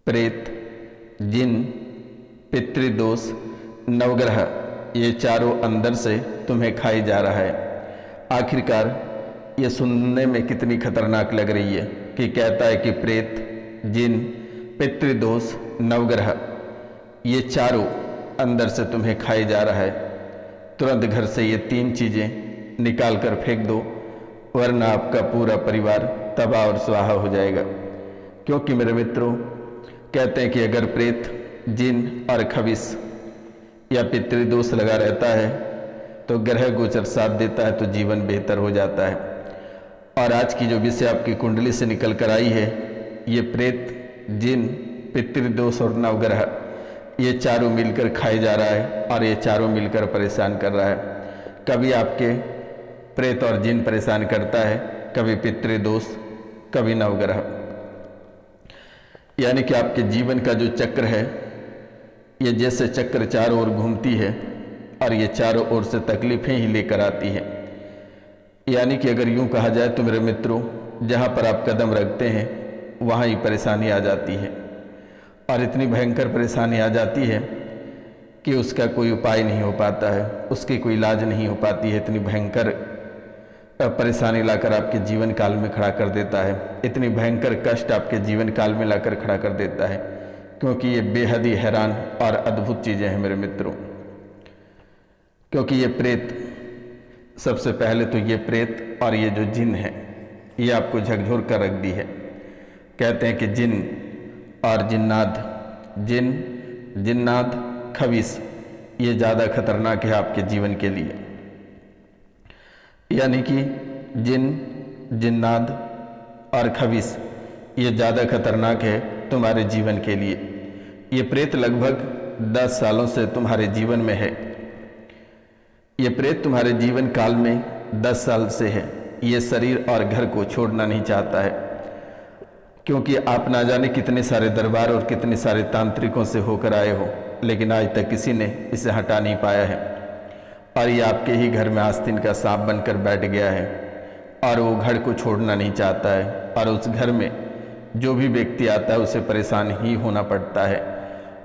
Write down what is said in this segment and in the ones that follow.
प्रेत, जिन, पितृदोष, नवग्रह, ये चारों अंदर से तुम्हें खाई जा रहा है। आखिरकार ये सुनने में कितनी खतरनाक लग रही है कि कहता है कि प्रेत, जिन, पितृदोष, नवग्रह, ये चारों अंदर से तुम्हें खाई जा रहा है। तुरंत घर से ये 3 चीज़ें निकाल कर फेंक दो, वरना आपका पूरा परिवार तबाह और स्वाहा हो जाएगा। क्योंकि मेरे मित्रों, कहते हैं कि अगर प्रेत, जिन और खबिस या पितृदोष लगा रहता है तो ग्रह गोचर साथ देता है तो जीवन बेहतर हो जाता है। और आज की जो विषय आपकी कुंडली से निकल कर आई है, ये प्रेत, जिन, पितृदोष और नवग्रह, ये चारों मिलकर खाए जा रहा है और ये चारों मिलकर परेशान कर रहा है। कभी आपके प्रेत और जिन परेशान करता है, कभी पितृदोष, कभी नवग्रह। यानी कि आपके जीवन का जो चक्र है, ये जैसे चक्र चारों ओर घूमती है और ये चारों ओर से तकलीफें ही लेकर आती है। यानी कि अगर यूं कहा जाए तो मेरे मित्रों, जहाँ पर आप कदम रखते हैं वहाँ ही परेशानी आ जाती है, और इतनी भयंकर परेशानी आ जाती है कि उसका कोई उपाय नहीं हो पाता है, उसकी कोई इलाज नहीं हो पाती है। इतनी भयंकर परेशानी लाकर आपके जीवन काल में खड़ा कर देता है, इतनी भयंकर कष्ट आपके जीवन काल में लाकर खड़ा कर देता है, क्योंकि ये बेहद ही हैरान और अद्भुत चीज़ें हैं मेरे मित्रों। क्योंकि ये प्रेत, सबसे पहले तो ये प्रेत और ये जो जिन है, ये आपको झकझोर कर रख दी है। कहते हैं कि जिन और जिन्नात, जिन, जिन्नात, खबीस, ये ज़्यादा खतरनाक है आपके जीवन के लिए। यानी कि जिन, जिन्नात और खबीस, ये ज़्यादा खतरनाक है तुम्हारे जीवन के लिए। ये प्रेत लगभग 10 सालों से तुम्हारे जीवन में है। ये प्रेत तुम्हारे जीवन काल में 10 साल से है। ये शरीर और घर को छोड़ना नहीं चाहता है, क्योंकि आप ना जाने कितने सारे दरबार और कितने सारे तांत्रिकों से होकर आए हो, लेकिन आज तक किसी ने इसे हटा नहीं पाया है। और ये आपके ही घर में आस्तीन का सांप बनकर बैठ गया है और वो घर को छोड़ना नहीं चाहता है, और उस घर में जो भी व्यक्ति आता है उसे परेशान ही होना पड़ता है।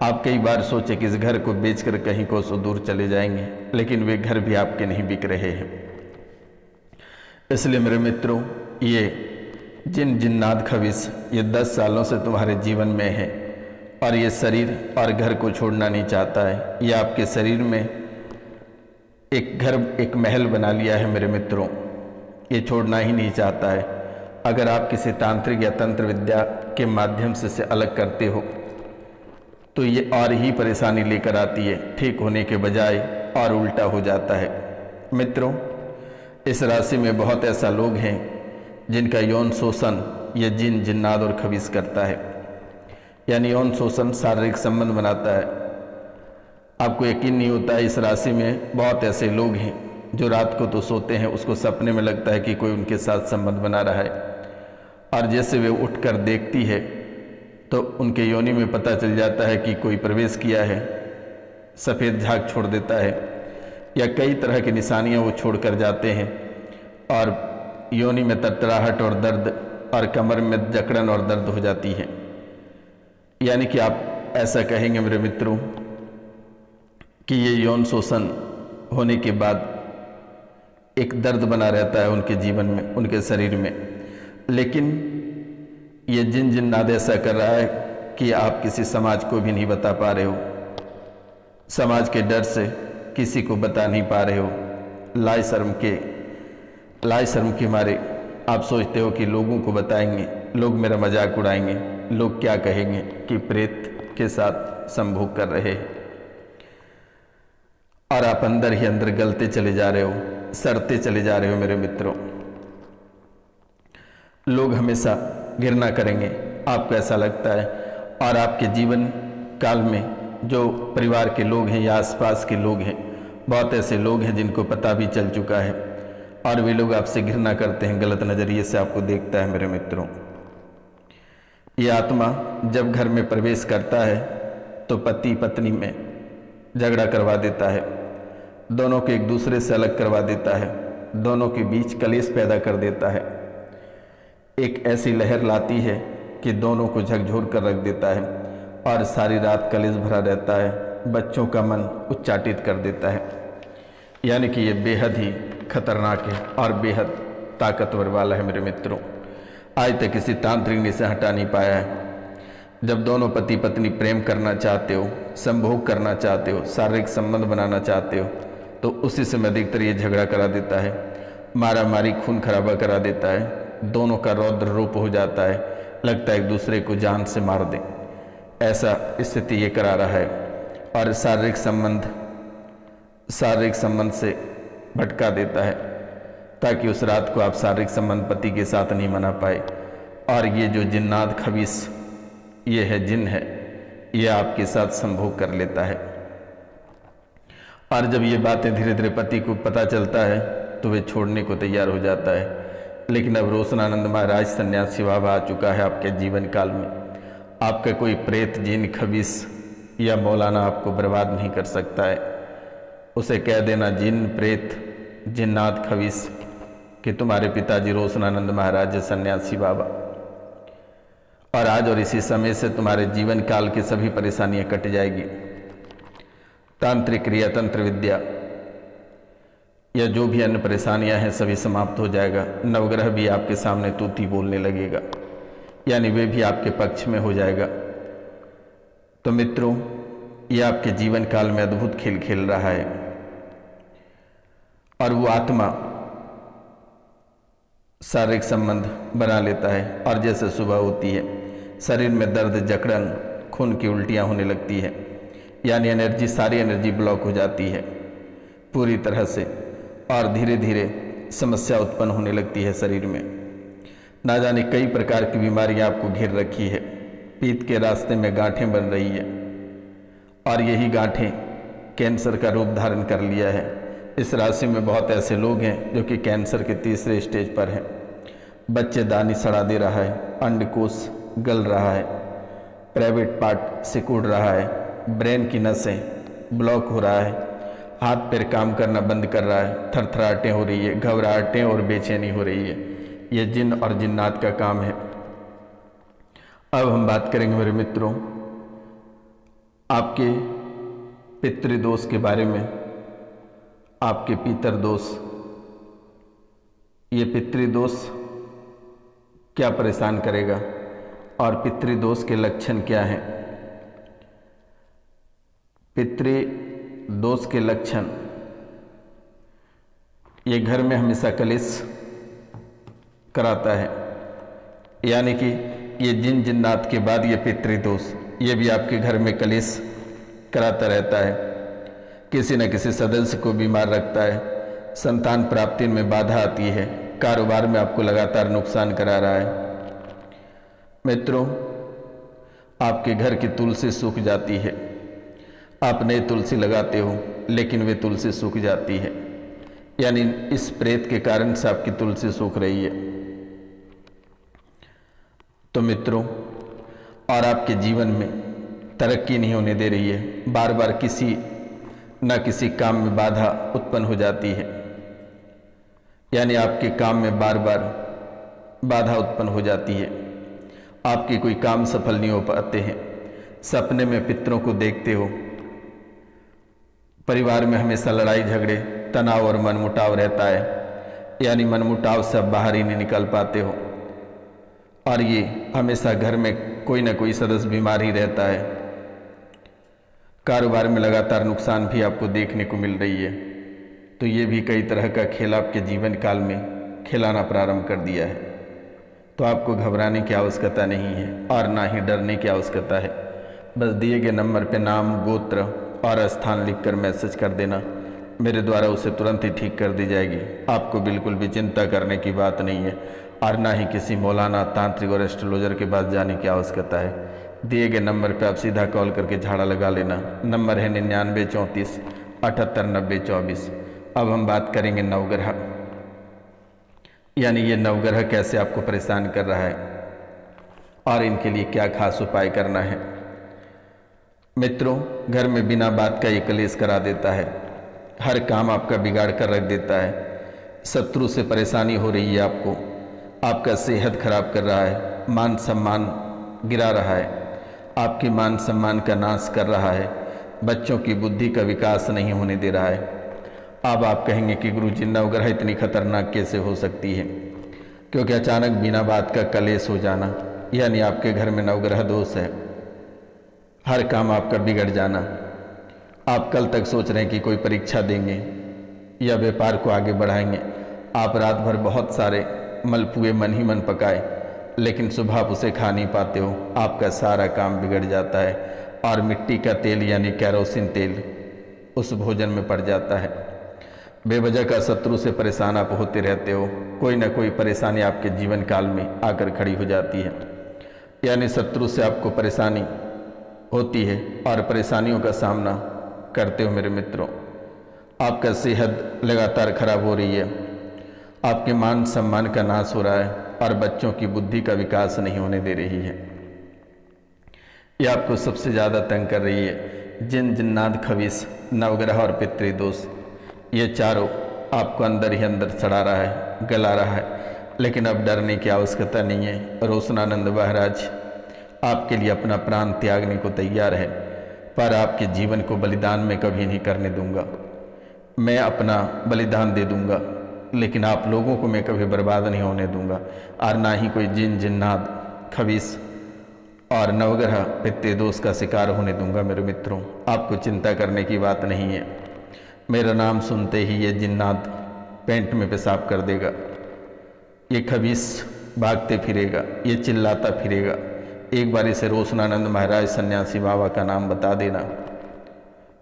आप कई बार सोचे कि इस घर को बेचकर कहीं कोसों दूर चले जाएंगे, लेकिन वे घर भी आपके नहीं बिक रहे हैं। इसलिए मेरे मित्रों, ये जिन, जिन्नात, खबीस, ये 10 सालों से तुम्हारे जीवन में है और ये शरीर और घर को छोड़ना नहीं चाहता है। ये आपके शरीर में एक घर, एक महल बना लिया है मेरे मित्रों, ये छोड़ना ही नहीं चाहता है। अगर आप किसी तांत्रिक या तंत्र विद्या के माध्यम से इसे अलग करते हो तो ये और ही परेशानी लेकर आती है, ठीक होने के बजाय और उल्टा हो जाता है। मित्रों, इस राशि में बहुत ऐसा लोग हैं जिनका यौन शोषण ये जिन, जिन्नात और खबीस करता है। यानी यौन शोषण शारीरिक संबंध बनाता है। आपको यकीन नहीं होता है, इस राशि में बहुत ऐसे लोग हैं जो रात को तो सोते हैं, उसको सपने में लगता है कि कोई उनके साथ संबंध बना रहा है, और जैसे वे उठकर देखती है तो उनके योनि में पता चल जाता है कि कोई प्रवेश किया है, सफ़ेद झाग छोड़ देता है, या कई तरह की निशानियां वो छोड़ कर जाते हैं, और योनि में तरतराहट और दर्द और कमर में जकड़न और दर्द हो जाती है। यानी कि आप ऐसा कहेंगे मेरे मित्रों कि ये यौन शोषण होने के बाद एक दर्द बना रहता है उनके जीवन में, उनके शरीर में। लेकिन ये जिन, जिन्नात ऐसा कर रहा है कि आप किसी समाज को भी नहीं बता पा रहे हो, समाज के डर से किसी को बता नहीं पा रहे हो। लाज शर्म के मारे आप सोचते हो कि लोगों को बताएंगे, लोग मेरा मजाक उड़ाएंगे, लोग क्या कहेंगे कि प्रेत के साथ संभोग कर रहे हैं, और आप अंदर ही अंदर गलते चले जा रहे हो, सड़ते चले जा रहे हो मेरे मित्रों। लोग हमेशा घृणा करेंगे, आपको ऐसा लगता है। और आपके जीवन काल में जो परिवार के लोग हैं या आसपास के लोग हैं, बहुत ऐसे लोग हैं जिनको पता भी चल चुका है, और वे लोग आपसे घृणा करते हैं, गलत नज़रिए से आपको देखता है मेरे मित्रों। ये आत्मा जब घर में प्रवेश करता है तो पति पत्नी में झगड़ा करवा देता है, दोनों को एक दूसरे से अलग करवा देता है, दोनों के बीच कलेश पैदा कर देता है। एक ऐसी लहर लाती है कि दोनों को झकझोर कर रख देता है। और सारी रात कलेश भरा रहता है, बच्चों का मन उच्चाटित कर देता है। यानी कि ये बेहद ही खतरनाक है और बेहद ताकतवर वाला है मेरे मित्रों। आज तक किसी तांत्रिक ने इसे हटा नहीं पाया है। जब दोनों पति पत्नी प्रेम करना चाहते हो, संभोग करना चाहते हो, शारीरिक संबंध बनाना चाहते हो, तो उसी समय अधिकतर ये झगड़ा करा देता है, मारा मारी खून खराबा करा देता है, दोनों का रौद्र रूप हो जाता है, लगता है एक दूसरे को जान से मार दें, ऐसा स्थिति ये करा रहा है। और शारीरिक संबंध से भटका देता है ताकि उस रात को आप शारीरिक संबंध पति के साथ नहीं मना पाए। और ये जो जिन्नात खबीस ये है, जिन है, ये आपके साथ संभोग कर लेता है। और जब ये बातें धीरे धीरे पति को पता चलता है तो वे छोड़ने को तैयार हो जाता है। लेकिन अब रोशनानंद महाराज सन्यासी बाबा आ चुका है आपके जीवन काल में। आपका कोई प्रेत, जिन, खबीस या मौलाना आपको बर्बाद नहीं कर सकता है। उसे कह देना जिन, प्रेत, जिन्नात, खबीस कि तुम्हारे पिताजी रोशनानंद महाराज है सन्यासी बाबा, और आज और इसी समय से तुम्हारे जीवन काल की सभी परेशानियां कट जाएगी। तांत्रिक क्रिया, तंत्र विद्या या जो भी अन्य परेशानियां हैं सभी समाप्त हो जाएगा। नवग्रह भी आपके सामने तूती बोलने लगेगा, यानी वे भी आपके पक्ष में हो जाएगा। तो मित्रों, ये आपके जीवन काल में अद्भुत खेल खेल रहा है। और वो आत्मा शारीरिक संबंध बना लेता है और जैसे सुबह होती है शरीर में दर्द, जकड़न, खून की उल्टियां होने लगती है, यानी सारी एनर्जी ब्लॉक हो जाती है पूरी तरह से, और धीरे धीरे समस्या उत्पन्न होने लगती है शरीर में। ना जाने कई प्रकार की बीमारियां आपको घेर रखी है। पीत के रास्ते में गांठें बन रही है और यही गांठें कैंसर का रूप धारण कर लिया है। इस राशि में बहुत ऐसे लोग हैं जो कि कैंसर के तीसरे स्टेज पर हैं। बच्चेदानी सड़ा दे रहा है, अंडकोश गल रहा है, प्राइवेट पार्ट सिकुड़ रहा है, ब्रेन की नसें ब्लॉक हो रहा है, हाथ पैर काम करना बंद कर रहा है, थरथराहटें हो रही है, घबराहटें और बेचैनी हो रही है। ये जिन और जिन्नात का काम है। अब हम बात करेंगे मेरे मित्रों आपके पितृदोष के बारे में, आपके पितृदोष। ये पितृदोष क्या परेशान करेगा और पितृदोष के लक्षण क्या हैं? पितृदोष के लक्षण, ये घर में हमेशा कलेश कराता है, यानी कि ये जिन जिन्नात के बाद ये पितृदोष, ये भी आपके घर में कलेश कराता रहता है। किसी न किसी सदस्य को बीमार रखता है, संतान प्राप्ति में बाधा आती है, कारोबार में आपको लगातार नुकसान करा रहा है। मित्रों, आपके घर की तुलसी सूख जाती है, आप नई तुलसी लगाते हो लेकिन वे तुलसी सूख जाती है, यानी इस प्रेत के कारण से आपकी तुलसी सूख रही है। तो मित्रों, और आपके जीवन में तरक्की नहीं होने दे रही है, बार बार किसी न किसी काम में बाधा उत्पन्न हो जाती है, यानी आपके काम में बार बार बाधा उत्पन्न हो जाती है, आपके कोई काम सफल नहीं हो पाते हैं, सपने में पितरों को देखते हो, परिवार में हमेशा लड़ाई झगड़े, तनाव और मनमुटाव रहता है, यानी मनमुटाव से आप बाहर ही नहीं निकल पाते हो, और ये हमेशा घर में कोई ना कोई सदस्य बीमार ही रहता है। कारोबार में लगातार नुकसान भी आपको देखने को मिल रही है। तो ये भी कई तरह का खेल आपके जीवन काल में खिलाना प्रारंभ कर दिया है। तो आपको घबराने की आवश्यकता नहीं है और ना ही डरने की आवश्यकता है। बस दिए गए नंबर पे नाम, गोत्र और स्थान लिखकर मैसेज कर देना, मेरे द्वारा उसे तुरंत ही ठीक कर दी जाएगी। आपको बिल्कुल भी चिंता करने की बात नहीं है और ना ही किसी मौलाना, तांत्रिक और एस्ट्रोलॉजर के पास जाने की आवश्यकता है। दिए गए नंबर पे आप सीधा कॉल करके झाड़ा लगा लेना। नंबर है 99 34 78 90 24। अब हम बात करेंगे नवग्रह, यानी ये नवग्रह कैसे आपको परेशान कर रहा है और इनके लिए क्या खास उपाय करना है। मित्रों, घर में बिना बात का ये कलेश करा देता है, हर काम आपका बिगाड़ कर रख देता है, शत्रु से परेशानी हो रही है आपको, आपका सेहत खराब कर रहा है, मान सम्मान गिरा रहा है, आपकी मान सम्मान का नाश कर रहा है, बच्चों की बुद्धि का विकास नहीं होने दे रहा है। अब आप कहेंगे कि गुरुजी नवग्रह इतनी खतरनाक कैसे हो सकती है, क्योंकि अचानक बिना बात का कलेश हो जाना, यानी आपके घर में नवग्रह दोष है, हर काम आपका बिगड़ जाना। आप कल तक सोच रहे हैं कि कोई परीक्षा देंगे या व्यापार को आगे बढ़ाएंगे, आप रात भर बहुत सारे मलपुए मन ही मन पकाए, लेकिन सुबह आप उसे खा नहीं पाते हो, आपका सारा काम बिगड़ जाता है और मिट्टी का तेल यानी कैरोसिन तेल उस भोजन में पड़ जाता है। बेवजह का शत्रु से परेशान आप होते रहते हो, कोई ना कोई परेशानी आपके जीवन काल में आकर खड़ी हो जाती है, यानी शत्रु से आपको परेशानी होती है और परेशानियों का सामना करते हो। मेरे मित्रों, आपका सेहत लगातार खराब हो रही है, आपके मान सम्मान का नाश हो रहा है और बच्चों की बुद्धि का विकास नहीं होने दे रही है। ये आपको सबसे ज़्यादा तंग कर रही है। जिन जिन्नात खबीस नवग्रह और पितृदोष, ये चारों आपको अंदर ही अंदर सड़ा रहा है, गला रहा है, लेकिन अब डरने की आवश्यकता नहीं है। रोशनानंद महाराज आपके लिए अपना प्राण त्यागने को तैयार है, पर आपके जीवन को बलिदान में कभी नहीं करने दूंगा। मैं अपना बलिदान दे दूंगा, लेकिन आप लोगों को मैं कभी बर्बाद नहीं होने दूंगा, और ना ही कोई जिन जिन्नात खबीस और नवग्रह पितृदोष का शिकार होने दूंगा। मेरे मित्रों, आपको चिंता करने की बात नहीं है। मेरा नाम सुनते ही ये जिन्नात पेंट में पेशाब कर देगा, ये खबीस भागते फिरेगा, ये चिल्लाता फिरेगा। एक बार इसे रोशनानंद महाराज सन्यासी बाबा का नाम बता देना,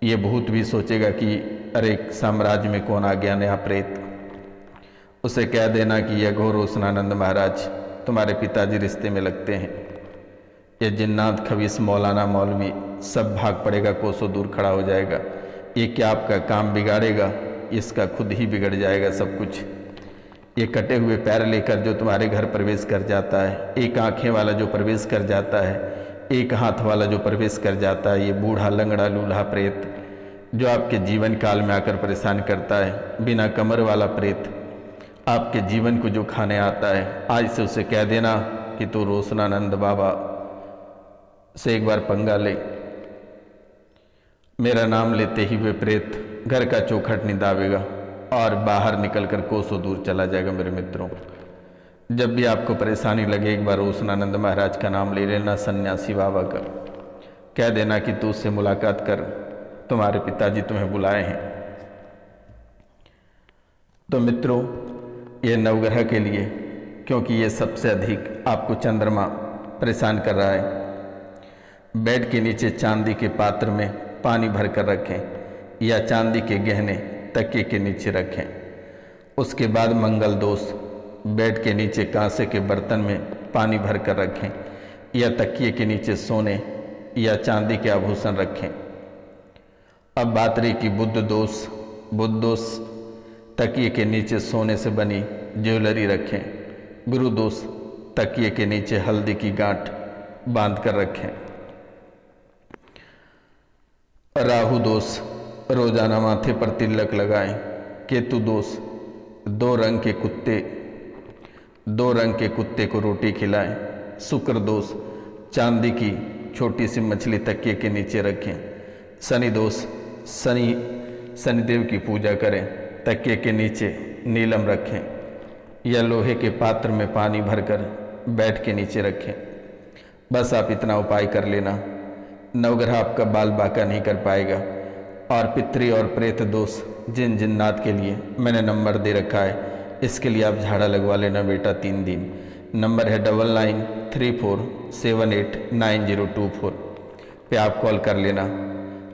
ये भूत भी सोचेगा कि अरे साम्राज्य में कौन आ गया नया प्रेत। उसे कह देना कि यह घोर रोशनानंद महाराज तुम्हारे पिताजी रिश्ते में लगते हैं। ये जिन्नात खबीस मौलाना मौलवी सब भाग पड़ेगा, कोसों दूर खड़ा हो जाएगा। ये क्या आपका काम बिगाड़ेगा, इसका खुद ही बिगड़ जाएगा सब कुछ। ये कटे हुए पैर लेकर जो तुम्हारे घर प्रवेश कर जाता है, एक आँखें वाला जो प्रवेश कर जाता है, एक हाथ वाला जो प्रवेश कर जाता है, ये बूढ़ा लंगड़ा लूल्हा प्रेत जो आपके जीवन काल में आकर परेशान करता है, बिना कमर वाला प्रेत आपके जीवन को जो खाने आता है, आज से उसे कह देना कि तू रोशनानंद बाबा से एक बार पंगा ले। मेरा नाम लेते ही वे प्रेत घर का चौखट नहीं दावेगा और बाहर निकलकर कोसों दूर चला जाएगा। मेरे मित्रों, जब भी आपको परेशानी लगे, एक बार रोशनानंद महाराज का नाम ले लेना, सन्यासी बाबा का। कह देना कि तू उससे मुलाकात कर, तुम्हारे पिताजी तुम्हें बुलाए हैं। तो मित्रों, ये नवग्रह के लिए, क्योंकि ये सबसे अधिक आपको चंद्रमा परेशान कर रहा है, बेड के नीचे चांदी के पात्र में पानी भर कर रखें या चांदी के गहने तकिए के नीचे रखें। उसके बाद मंगल दोष, बेड के नीचे कांसे के बर्तन में पानी भर कर रखें या तकिए के नीचे सोने या चांदी के आभूषण रखें। अब बात रही कि बुध दोष, तकिए के नीचे सोने से बनी ज्वेलरी रखें। गुरु दोष, तकिए के नीचे हल्दी की गांठ बांध कर रखें। राहु दोष, रोजाना माथे पर तिलक लगाएं। केतु दोष, दो रंग के कुत्ते को रोटी खिलाएं। शुक्र दोष, चांदी की छोटी सी मछली तकिए के नीचे रखें। शनि दोष, शनिदेव की पूजा करें, तकिए के नीचे नीलम रखें या लोहे के पात्र में पानी भरकर बेड के नीचे रखें। बस आप इतना उपाय कर लेना, नवग्रह आपका बाल बाका नहीं कर पाएगा। और पितृ और प्रेत दोष जिन जिन्नात के लिए मैंने नंबर दे रखा है, इसके लिए आप झाड़ा लगवा लेना बेटा 3 दिन। नंबर है 9934789024 पे आप कॉल कर लेना।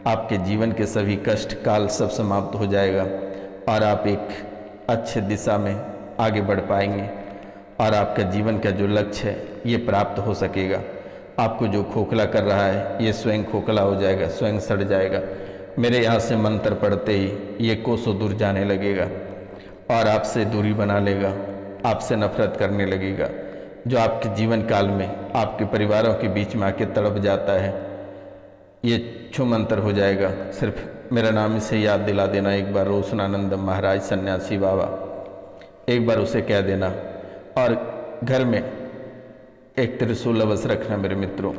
आपके जीवन के सभी कष्ट काल सब समाप्त हो जाएगा और आप एक अच्छे दिशा में आगे बढ़ पाएंगे और आपका जीवन का जो लक्ष्य है ये प्राप्त हो सकेगा। आपको जो खोखला कर रहा है ये स्वयं खोखला हो जाएगा, स्वयं सड़ जाएगा। मेरे यहाँ से मंत्र पढ़ते ही ये कोसों दूर जाने लगेगा और आपसे दूरी बना लेगा, आपसे नफरत करने लगेगा। जो आपके जीवन काल में आपके परिवारों के बीच में आके तड़प जाता है ये छू मंत्र हो जाएगा। सिर्फ मेरा नाम इसे याद दिला देना एक बार, रोशनानंद महाराज सन्यासी बाबा, एक बार उसे कह देना। और घर में एक त्रिशूल अवश्य रखना मेरे मित्रों।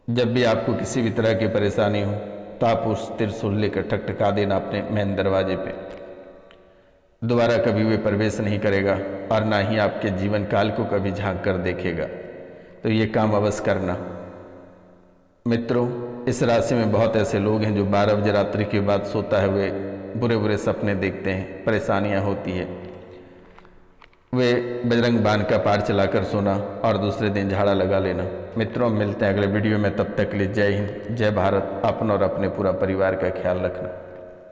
जब भी आपको किसी भी तरह की परेशानी हो तो आप उस त्रिशूल लेकर ठकठका देना अपने मेन दरवाजे पे। दोबारा कभी वे प्रवेश नहीं करेगा और ना ही आपके जीवन काल को कभी झांक कर देखेगा। तो ये काम अवश्य करना। मित्रों, इस राशि में बहुत ऐसे लोग हैं जो 12 बजे रात्रि के बाद सोता है वे बुरे बुरे सपने देखते हैं, परेशानियां होती है। वे बजरंग बाण का पार चलाकर सोना और दूसरे दिन झाड़ा लगा लेना। मित्रों, मिलते हैं अगले वीडियो में, तब तक के लिए जय हिंद, जय भारत। अपना और अपने पूरा परिवार का ख्याल रखना।